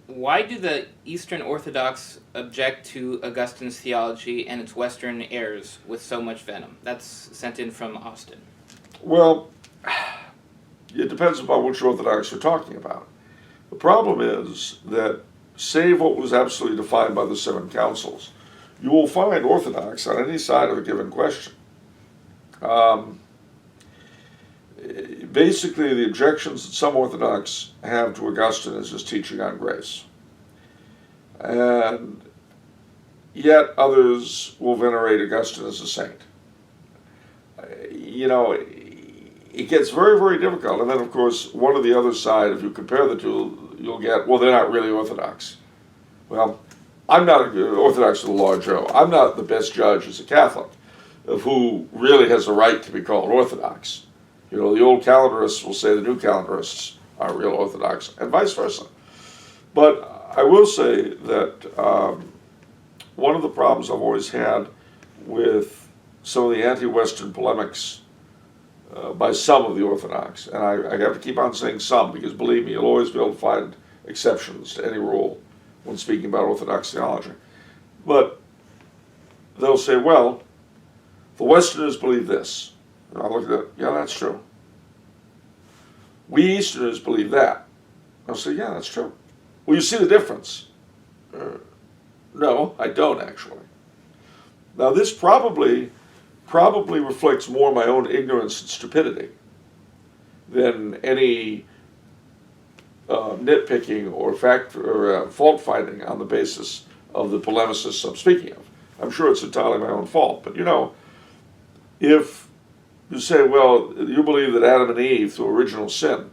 Why do the Eastern Orthodox object to Augustine's theology and its Western heirs with so much venom? That's sent in from Austin. Well, it depends upon which Orthodox you're talking about. The problem is that, save what was absolutely defined by the Seven Councils, you will find Orthodox on any side of a given question. Basically, the objections that some Orthodox have to Augustine is his teaching on grace. And yet others will venerate Augustine as a saint. You know, it gets very, very difficult. And then, of course, one or the other side, if you compare the two, you'll get, well, they're not really Orthodox. Well, I'm not Orthodox to the law, Joe. I'm not the best judge as a Catholic of who really has the right to be called Orthodox. You know, the old calendarists will say the new calendarists are real Orthodox, and vice versa. But I will say that one of the problems I've always had with some of the anti-Western polemics by some of the Orthodox, and I have to keep on saying some, because believe me, you'll always be able to find exceptions to any rule when speaking about Orthodox theology. But they'll say, well, the Westerners believe this. And I'll look at that, yeah, that's true. We Easterners believe that. I'll say, yeah, that's true. Well, you see the difference? No, I don't actually. Now this probably reflects more my own ignorance and stupidity than any nitpicking or fault finding on the basis of the polemicists I'm speaking of. I'm sure it's entirely my own fault, but you know, if you say, well, you believe that Adam and Eve, through original sin,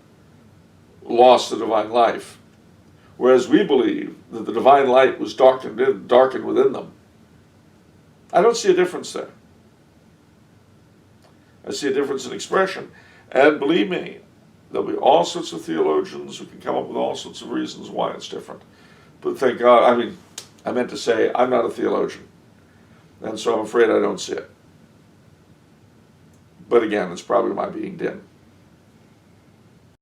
lost the divine life, whereas we believe that the divine light was darkened within them, I don't see a difference there. I see a difference in expression. And believe me, there'll be all sorts of theologians who can come up with all sorts of reasons why it's different. But thank God, I meant to say I'm not a theologian. And so I'm afraid I don't see it. But again, it's probably my being dim.